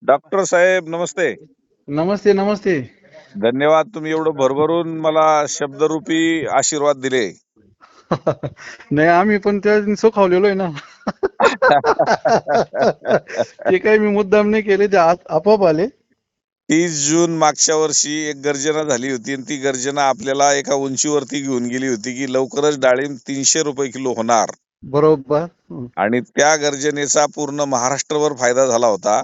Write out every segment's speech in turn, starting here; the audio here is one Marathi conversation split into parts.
डॉक्टर साहेब नमस्ते. नमस्ते नमस्ते. धन्यवाद, तुम्ही एवढं भरभरून मला शब्दरूपी आशीर्वाद दिले. नाही, आम्ही पण त्या सुखावलेलो आहे ना. ते काही मी मुद्दाम नाही केले, ते आपोआप आले. 30 जून मागच्या वर्षी एक गर्जना झाली होती आणि ती गर्जना आपल्याला एका उंचीवरती घेऊन गेली होती की लवकरच डाळिंब 300 रुपये किलो होणार. बरोबर. आणि त्या गर्जनेचा पूर्ण महाराष्ट्रभर फायदा झाला होता.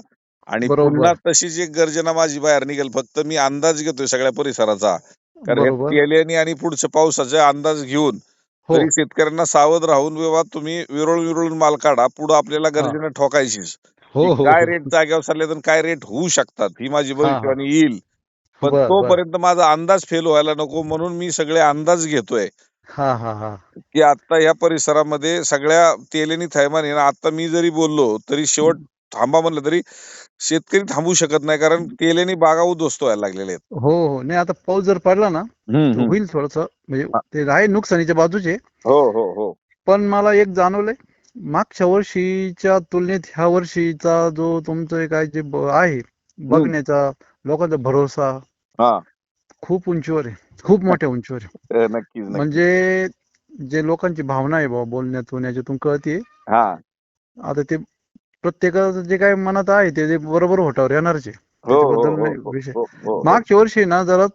आणि पुन्हा बरोबर. तशीच एक गर्जना माझी बाहेर निघेल, फक्त मी अंदाज घेतोय सगळ्या परिसराचा. कारण हे बरोबर. तेल्यानी आणि पुढच्या पावसाचा अंदाज घेऊन हो. तरी शेतकऱ्यांना सावध राहून व्यवहार तुम्ही विरळून माल काढा. पुढे आपल्याला हा. गर्जना ठोकायचीच हो की हो काय हो. रेट जागेवर चालले तर काय रेट होऊ शकतात, ही माझी हा हा. भविष्यवाणी येईल. पण बर बर. तोपर्यंत माझा अंदाज फेल व्हायला नको म्हणून मी सगळे अंदाज घेतोय हा हा हा. की आता या परिसरामध्ये सगळ्या तेलेनी थैमान आहे ना. आता मी जरी बोललो तरी शेवट थांबा म्हणलं तरी शेतकरी थांबू शकत नाही, कारण तेलेनी बागा उद्ध्वस्त व्हायला लागलेले आहेत. हो हो. नाही, आता पाऊस जर पडला ना तर हम्म. होईल थोडस, म्हणजे ते आहे नुकसानीच्या बाजूचे. हो हो हो. पण मला एक जाणवलंय, मागच्या वर्षीच्या तुलनेत ह्या वर्षीचा जो तुमचं काय जे आहे हम्म. बघण्याचा लोकांचा भरोसा हा. खूप उंचीवर आहे, खूप मोठ्या उंचीवर आहे. नक्कीच नक्कीच. म्हणजे जे लोकांची भावना आहे बाबा बोलण्यातून याच्यातून कळते. हा. आता ते प्रत्येकाचं जे काय मनात आहे ते बरोबर होटावर येणारच आहे. हो हो त्याच्याबद्दल हो नाही हो विषय. हो हो हो मागच्या वर्षी ना जरा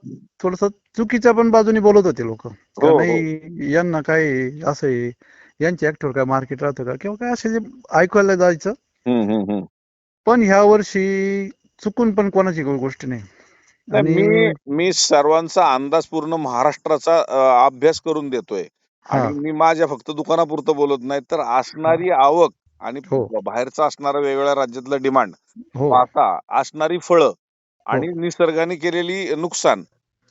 थोडस चुकीच्या पण बाजूने बोलत होते लोक, हो का हो. नाही यांना काय असं आहे, यांच्या ऍक्टवर काय मार्केट राहतं का किंवा काय असे जे ऐकायला जायचं. हम्म. पण ह्या वर्षी चुकून पण कोणाची गोष्ट नाही. नाही, मी आणि मी सर्वांचा अंदाज पूर्ण महाराष्ट्राचा अभ्यास करून देतोय. हा आणि मी माझ्या फक्त दुकानापुरतं बोलत नाही, तर हा. असणारी आवक आणि हो बाहेरचा असणारा वेगवेगळ्या राज्यातलं डिमांड हो पाहता, असणारी फळं हो आणि निसर्गाने केलेली नुकसान,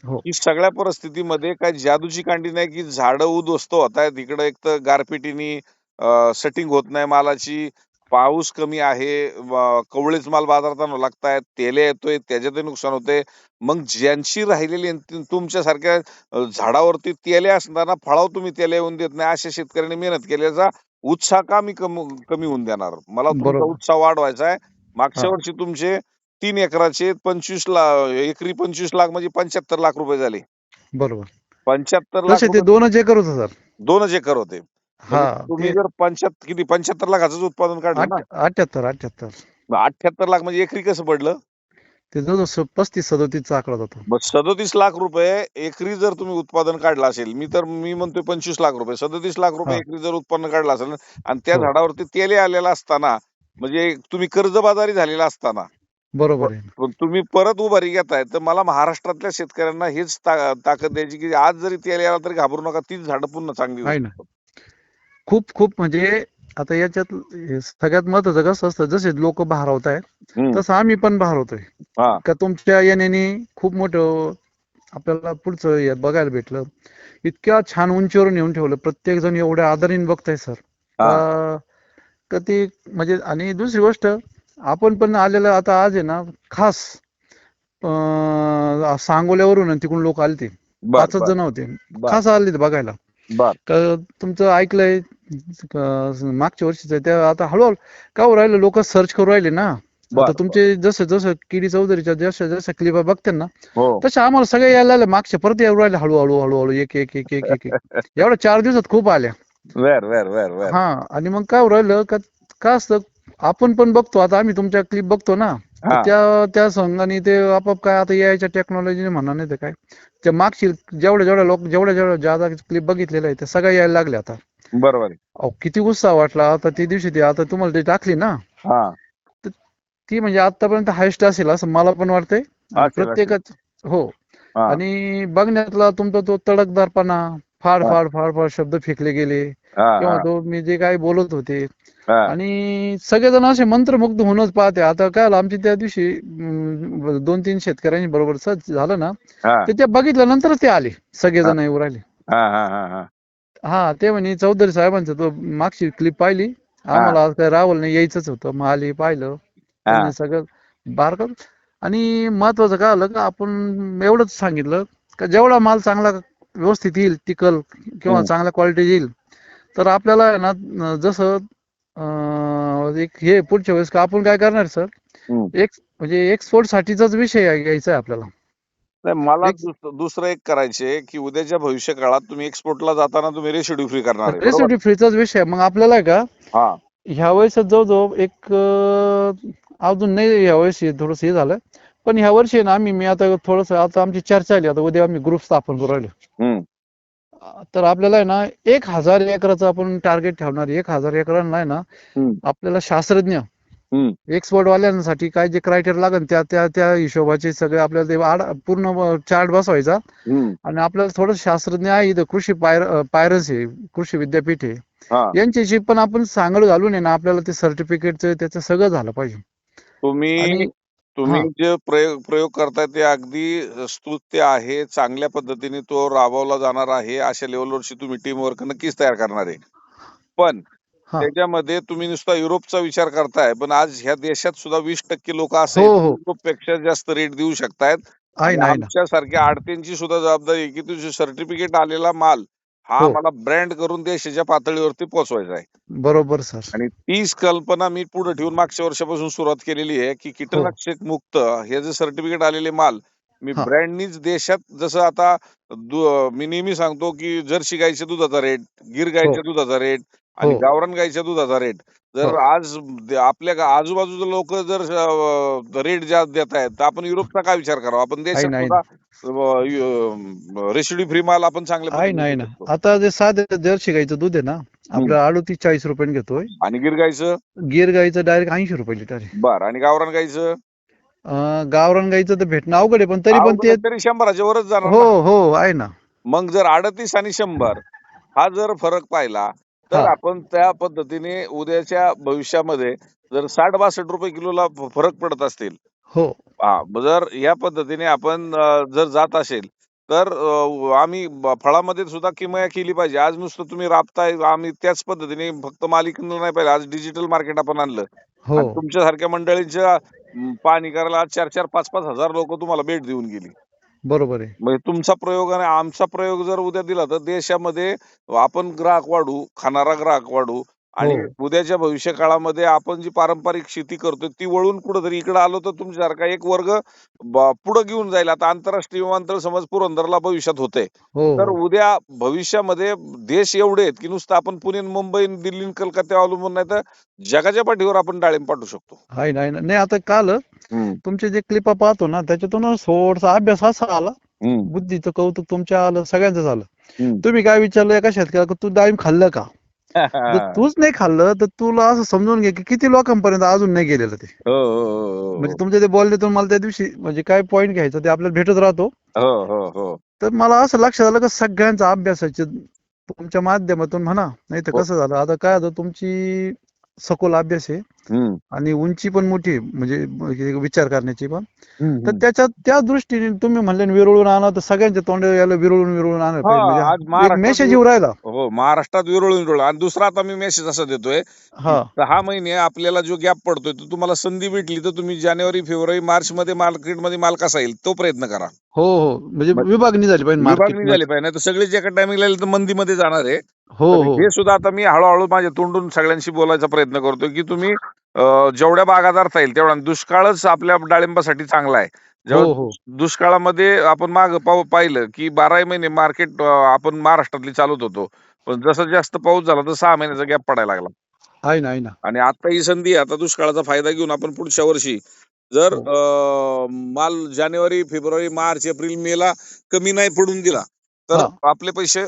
हो. ही सगळ्या परिस्थितीमध्ये काय जादूची कांडी नाही की झाडं उद्ध्वस्त होत आहेत. इकडं एक तर गारपिटीनी सेटिंग होत नाही मालाची, पाऊस कमी आहे, कवळेच माल बाजारात आणावं लागतायत, तेले येतोय त्याच्यातही नुकसान होते. मग ज्यांची राहिलेली तुमच्यासारख्या झाडावरती तेले असताना फळावर तुम्ही तेले येऊन देत नाही, अशा शेतकऱ्यांनी मेहनत केल्याचा उत्साह का मी कमी होऊन देणार? मला तुमचा बरोबर. उत्साह वाढवायचा आहे. हा. मागच्या वर्षी तुमचे 3 एकराचे 25 लाख, एकरी 25 लाख म्हणजे 75 लाख रुपये झाले. बरोबर. 75 लाख तसे ते रुपये 2च एकर होतं सर. 2 एकर होते. हा. म्हणजे तुम्ही ते जर 75 लाखाचं उत्पादन काढलं ना, 78. 78 लाख म्हणजे एकरी कसं पडलं? ते जवळ 35-37चा आकडा जातो. मग 37 लाख रुपये एकरी जर तुम्ही उत्पादन काढलं असेल, मी म्हणतोय 25 लाख रुपये, 37 लाख रुपये हा. एकरी जर उत्पन्न काढलं असेल ना, आणि त्या हो. झाडावरती तेले आलेला असताना, म्हणजे तुम्ही कर्जबाजारी झालेला असताना प- बरोबर आहे. पण तुम्ही परत उभारी घेताय, तर मला महाराष्ट्रातल्या शेतकऱ्यांना हेच ताकद द्यायची की आज जरी तेल आला तरी घाबरू नका, तीच झाडं पुन्हा चांगली होऊ आहे ना. शकतात. खूप खूप म्हणजे आता याच्यात हे सगळ्यात महत्वाचं कसं असतं, जसे लोक भारावत आहेत हम्म. तसं आम्ही पण भारावतोय. हा. का तुमच्या येण्याने खूप मोठं आपल्याला पुढचं हे बघायला भेटलं. इतक्या छान उंचीवरून येऊन ठेवलं, प्रत्येक जण एवढ्या आदरीने बघताय सर. हा. का का ते म्हणजे, आणि दुसरी गोष्ट, आपण पण आलेलं आता आज आहे ना, खास सांगोल्यावरून आणि तिकडून लोक आले, ते बर 5च बर जण होते, बर खास आले ते बघायला. बर तर तुमचं ऐकलंय मागच्या वर्षीच ते आता हळूहळू का हो राहिलं, लोक सर्च करू राहिले ना. आता बर बर. तुमचे जसं जसं किडी चौधरीच्या जशा जशा क्लिपा बघते ना, हो. तशा आम्हाला सगळे यायला लागले. मागच्या परत येऊ राहिले हळूहळू हळूहळू, एक एक एक एक एक एक. एवढ्या 4 दिवसात खूप आल्या. वर. हा. आणि मग काय राहिलं का, का असतं, आपण पण बघतो, आता आम्ही तुमच्या क्लिप बघतो ना, तर हा. त्या त्या संघाने ते आपोआप काय आता यायच्या टेक्नॉलॉजीने म्हणा, नाही तर काय, त्या मागची जेवढ्या ज्यादा क्लिप बघितलेल्या आहेत त्या सगळ्या यायला लागल्या आता. बरोबर आहे. अहो, किती उत्साह वाटला आता ते दिवशी. ते आता तुम्हाला ते टाकली ना, हा. तर ती म्हणजे आतापर्यंत हायस्ट असेल असं मला पण वाटतंय. आणि असेल असेल. प्रत्येकाच हो. हा. आणि बघण्यातला तुमचा तो तडकदारपणा, फाड हा. फाड फाड फाड शब्द फेकले गेले, हा. किंवा हा. तो मी जे काय बोलत होते. हा. आणि सगळेजण असे मंत्रमुग्ध होऊनच पाहते. आता काय झालं, आमची त्या दिवशी 2-3 शेतकऱ्यांनी बरोबर सहज झालं ना, हा. तर ते बघितल्यानंतर ते आले हा. सगळेजण येऊ राहिले. हा. हा. हा. हा. ते म्हणे चौधरी साहेबांचं तो मागची क्लिप पाहिली, हा. आम्हाला आज काय राहुल नाही यायचंच होतं, मग आली, पाहिलं हा. त्यांनी सगळं बारकन. आणि महत्वाचं काय आलं का, आपण एवढंच सांगितलं का जेवढा माल चांगला व्यवस्थित येईल, टिकल किंवा हम्म. चांगल्या क्वालिटी येईल, तर आपल्याला आहे ना, जसं एक हे पुढच्या वेळेस का आपण काय करणार सर, हम्म. म्हणजे एक्सपोर्ट साठीचाच विषय घ्यायचा आहे आपल्याला. नाही, मला एक दुसरं एक करायचे की उद्याच्या भविष्य काळात तुम्ही एक्सपोर्टला जाताना तुम्ही रेसिड्यू फ्री करणार आहे, बरोबर? रेसिड्यू फ्रीचाच विषय आहे. मग आपल्याला आहे का हा. ह्या वेळेस जवळजवळ एक अजून नाही, ह्या वर्षी थोडस हे झालं, पण ह्या वर्षी ना मी आता थोडस, आता आमची चर्चा आली, आता उद्या आम्ही ग्रुप स्थापन करू राहिलो. हम्म. तर आपल्याला आहे ना 1,000 एकराचं आपण टार्गेट ठेवणार. 1,000 एकरांना आहे ना हम्म. आपल्याला शास्त्रज्ञ हम्म. एक्सपोर्ट वाल्यांसाठी काय जे क्रायटेरिया लागेल त्या त्या त्या हिशोबाचे सगळे आपल्याला ते पूर्ण चार्ट बसवायचा. हम्म. आणि आपल्याला थोडं शास्त्रज्ञ आहे इथं, कृषी पायरस आहे, कृषी विद्यापीठ आहे, हा. यांच्याशी पण आपण सांगड घालून आहे ना, आपल्याला ते सर्टिफिकेटचं त्याचं सगळं झालं पाहिजे. तुम्ही आणि तुम्ही हा जे प्रयोग करताय ते अगदी स्तुत्य आहे. चांगल्या पद्धतीने तो राबवला जाणार आहे. अशा लेवलवरची तुम्ही टीम वर्क नक्कीच तयार करणार आहे. पण हा त्याच्यामध्ये तुम्ही नुसता युरोपचा विचार करताय, पण आज ह्या देशात सुद्धा 20% लोक असे हो आहेत हो युरोपपेक्षा जास्त रेट देऊ शकतायत. आहे आणि ना, आहे ना. आमच्यासारख्या आडत्यांची सुद्धा जबाबदारी आहे की तुझे सर्टिफिकेट आलेला माल हा हो, मला ब्रँड करून देशाच्या पातळीवरती पोहोचवायचा आहे. बरोबर सर. आणि तीच कल्पना मी पुढे ठेवून मागच्या वर्षापासून सुरुवात केलेली आहे की हो, कीटकनाशक मुक्त हे जे सर्टिफिकेट आलेले माल मी हा ब्रँडनीच देशात, जसं आता मी नेहमी सांगतो की जर्सी गाईच्या दुधाचा रेट, गीर हो, गाईच्या दुधाचा रेट हो, आणि गावरान गाईच्या दुधाचा रेट हो. जर आज आपल्या आजूबाजूचे लोक जर रेट जास्त देत आहेत, तर आपण युरोपचा काय विचार करावा? आपण आहे देशात ना, आहे ना. सुद्धा रेसिड्यू फ्री माल आपण चांगल्या आहे ना, पद्धतीने आहे देऊ ना. शकतो. आता जे साधं जर्सी गाईचं दूध आहे ना, हम्म. आपल्याला 38-40 रुपयाने घेतोय. आणि गीर गाईचं गिर गाईचं डायरेक्ट 80 रुपये लिटर आहे. बर, आणि गावरान गाईचं गावरान गाईचं तर भेटणं अवघड आहे, पण तरी पण अवघड ते आहे, तरी 100च्या वरच जाणार हो ना. हो आहे ना. मग जर 38 आणि 100 हा जर फरक पाहिला, हा तर आपण त्या पद्धतीने उद्याच्या भविष्यामध्ये जर 60-62 रुपये किलोला फरक पडत असतील, हो हा जर या पद्धतीने आपण जर जात असेल, तर आम्ही फळामध्ये सुद्धा किमया केली पाहिजे. आज नुसतं तुम्ही राबताय, आम्ही त्याच पद्धतीने फक्त मालिकेनं नाही पाहिजे, आज डिजिटल मार्केट आपण आणलं हो आणि तुमच्यासारख्या मंडळींच्या पाहणी करायला आज 4-4, 5-5 हजार लोक तुम्हाला भेट देऊन गेली. बरोबर आहे. म्हणजे तुमचा प्रयोग आणि आमचा प्रयोग जर उद्या दिला, तर देशामध्ये आपण ग्राहक वाढू, खाणारा ग्राहक वाढू हो आणि उद्याच्या भविष्य काळामध्ये आपण जी पारंपरिक शेती करतोय ती वळून कुठंतरी इकडे आलो, तर तुमच्यासारखा एक वर्ग पुढे घेऊन जाईल. आता आंतरराष्ट्रीय विमानतळ समज पुरंदरला भविष्यात होते, हो तर हो उद्या भविष्यामध्ये देश एवढे आहेत की नुसतं आपण पुणे, मुंबई, दिल्ली, कलकत्ता अवलंबून नाही, तर जगाच्या पाठीवर आपण डाळिंब पाठवू शकतो. आहे ना, आहे ना. नाही, आता काल हम्म. तुमचे जे क्लिप पाहतो ना, त्याच्यातून थोडासा अभ्यास असा आला, हम्म. बुद्धीचं कौतुक तुमच्या आलं, सगळ्यांचं झालं. हम्म. तुम्ही काय विचारलं एका शेतकऱ्याला, तू डाळिंब खाल्लं का? जर तूच नाही खाल्लं, तर तुला असं समजून घे की किती लोकांपर्यंत अजून नाही गेलेलं ते. हो हो म्हणजे हो तुमच्या ते बोलण्यातून मला त्या दिवशी म्हणजे काय पॉईंट घ्यायचं ते आपल्याला भेटत राहतो. हो हो हो तर मला असं लक्षात आलं की सगळ्यांचा अभ्यासाचे तुमच्या माध्यमातून म्हणा, नाही तर हो. कसं झालं, आता काय होतं, तुमची सखोल अभ्यास आहे हम्म. आणि उंची पण मोठी आहे, म्हणजे विचार करण्याची पण. तर हम्म. त्याच्यात त्या दृष्टीने तुम्ही म्हणले ना, विरळून आणा, तर सगळ्यांच्या तोंडावर याला विरळून आणायला हा, पाहिजे, आज म्हणजे एक महाराष्ट्रात मेसेज येऊ राहिला. हो, महाराष्ट्रात विरळून आणि दुसरा आता मी मेसेज असा देतोय की हा 6 महिने आपल्याला जो गॅप पडतोय, तो तुम्हाला संधी भेटली तर तुम्ही जानेवारी, फेब्रुवारी, मार्च मध्ये मार्केटमध्ये माल कसा येईल तो प्रयत्न करा. हो हो, म्हणजे मग विभागणी झाली पाहिजे विभागणी मार्केट. झाली पाहिजे, नाही तर सगळेच एका टायमिंगला येईल तर मंदीमध्ये जाणार आहे. हो तर हो हे सुद्धा आता मी हळूहळू माझ्या तोंडून सगळ्यांशी बोलायचा प्रयत्न करतोय की तुम्ही जेवढ्या बागायतदार येईल तेवढा, दुष्काळच आपल्या डाळिंबासाठी चांगला आहे. हो जेव्हा हो दुष्काळामध्ये आपण पाहिलं की 12 महिने मार्केट आपण महाराष्ट्रातली चालवत होतो, पण जसं जास्त पाऊस झाला तर 6 महिन्याचा गॅप पडायला लागला. आहे ना, आहे ना. आणि आता ही संधी आहे, आता दुष्काळाचा फायदा घेऊन आपण पुढच्या वर्षी जर हो माल जानेवारी, फेब्रुवारी, मार्च, एप्रिल, मे ला कमी नाही पडून दिला, तर हा आपले पैसे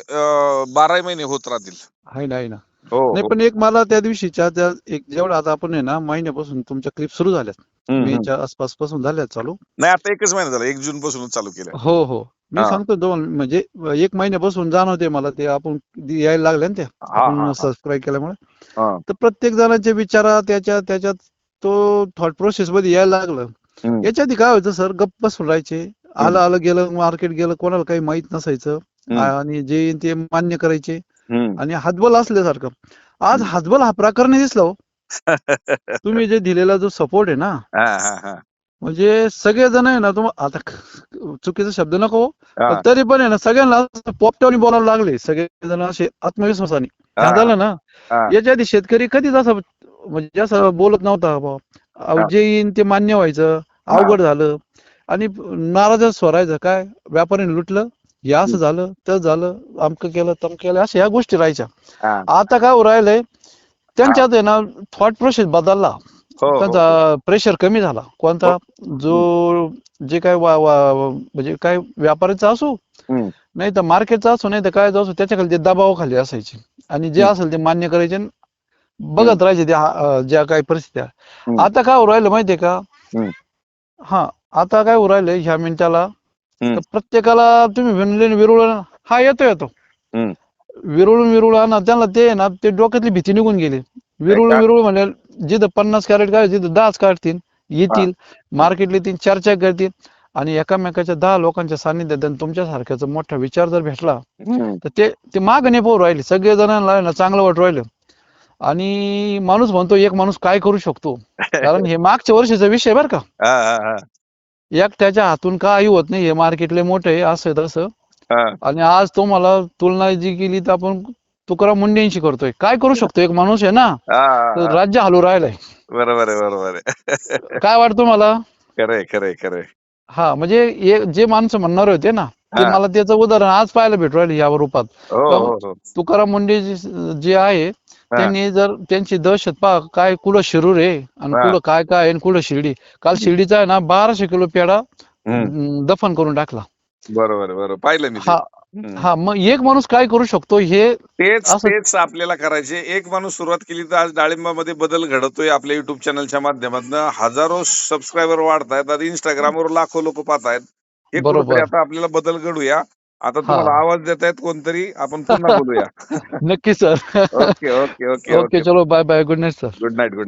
12 महिने होत राहतील. आहे ना, आहे ना. हो नाही, हो. पण एक मला त्या दिवशीच्या त्या एक जेवढं आता आपण आहे ना, महिन्यापासून तुमच्या क्लिप सुरू झाल्यात, हम्म. मेच्या आसपास पासून झाल्यात चालू. नाही, आता 1च महिना झाला, 1 जून पासूनच चालू केलं. हो हो, मी हा सांगतो दोन, म्हणजे 1 महिन्यापासून जाणवते मला ते, आपण यायला लागले ना त्या, हा हा आपण हा सबस्क्राईब केल्यामुळे. हा. तर प्रत्येक जणांचे विचारा त्याच्यात तो थॉट प्रोसेस मध्ये यायला लागलं. हम्म. याच्या आधी काय व्हायचं सर, गप्प बसून राहायचे, हम्म. आलं गेलं मार्केट गेलं, कोणाला काही माहित नसायचं, हम्म. आणि जे येईन ते मान्य करायचे हम्म. आणि हातबल असल्यासारखं. आज हातबल हा प्रकार नाही दिसला हो. तुम्ही जे दिलेला जो सपोर्ट आहे ना, हा हा हा म्हणजे सगळेजण आहे ना, आता चुकीचा शब्द नको हो, हा पण तरी पण आहे ना, सगळ्यांना पोपटावणी बोलायला लागले सगळेजण, असे आत्मविश्वासाने. हा ध्यान झालं ना, हा याच्या आधी शेतकरी कधीच असं म्हणजे असं बोलत नव्हता बुवा. हा जे येईन ते मान्य व्हायचं, हा अवघड झालं. आणि नाराजच स्वरायचं, काय व्यापाऱ्याने लुटलं, हे असं झालं, तसं झालं, अमकं केलं, तमकं केलं, अशा ह्या गोष्टी राहायच्या. हा आता काय होऊ राहिलंय, हा त्यांच्यात आहे ना थॉट प्रोसेस बदलला. हो हो हो त्यांचा प्रेशर कमी झाला. हो कोणता? हम्म, जो जे काय म्हणजे काय व्यापाऱ्याचा असो, हम्म, नाही तर मार्केटचा असो, नाही तर काय असो, त्याच्याखाली ते दबावाखाली असायचे. आणि जे हम्म, असेल ते मान्य करायचे आणि हम्म, बघत राहायचे त्या ज्या काही परिस्थित्या. हम्म, आता काय होऊ राहिलं माहितीये का? हम्म, हा, आता काय होऊ राहिलंय ह्या मिनिटाला, हम्म, तर प्रत्येकाला तुम्ही विनलेन विरुळ, हा येतो येतो, हम्म. विरुळ ना त्यांना ते आहे ना, ते डोक्यातली भीती निघून गेली. नाही का विरुळ म्हणजे जिथं 50 कॅरेट काढतील तिथं 10च काढतील, हा येतील हा मार्केटला, येतील चर्चा करतील. आणि एकामेकाच्या 10 लोकांच्या सान्निध्यात आणि तुमच्यासारख्याचा मोठा विचार जर भेटला, हम्म. तर ते ते मागं नाही पाहू राहिले. सगळे जणांना ना चांगलं वाटू राहिलं. आणि माणूस म्हणतो एक माणूस काय करू शकतो, कारण हे मागच्या वर्षीचा विषय बरं का. हा हा हा एकट्याच्या हातून काही होत नाही, हे मार्केट लय मोठं आहे, असं आहे तसं. हा आणि आज तुम्हाला तुलना जी केली तर आपण तुकाराम मुंडेंशी करतोय. काय करू शकतो एक माणूस आहे ना, हा तर हा. राज्य हलू राहिलंय. बरोबर आहे बरोबर आहे. काय वाटतं मला? खरंय खरंय खरंय. हा, म्हणजे जे माणसं म्हणणार होते ना, ते हा मला त्याचं उदाहरण आज पाहायला भेटू राहिले या रूपात. हो का हो हो तुकाराम मुंडे जे आहे, हा त्यांनी जर त्यांची दहशत पहा, काय कुठं शिरूर आहे आणि हा कुठं काय काय आहे आणि कुठं शिर्डी. काल शिर्डीचा आहे ना 1200 किलो पेढा हम्म. दफन करून टाकला. बरोबर आहे, बरोबर पाहिलं मी ते. हा हम्म. हा, मग एक माणूस काय करू शकतो हे तेच असं. तेच आपल्याला करायचे. एक माणूस सुरुवात केली तर आज डाळिंबामध्ये बदल घडतोय. आपल्या युट्यूब चॅनलच्या माध्यमातून हजारो सबस्क्रायबर वाढतायत. आता इंस्टाग्रामवर लाखो लोक पाहतायत. हे कुठेतरी बरोबर. आता आपल्याला बदल घडूया. आता हा, तुम्हाला आवाज देतायत कोणतरी, आपण पुन्हा बोलूया. नक्की sir. Okay okay okay okay, okay. चलो bye bye, good night sir. Good night good night.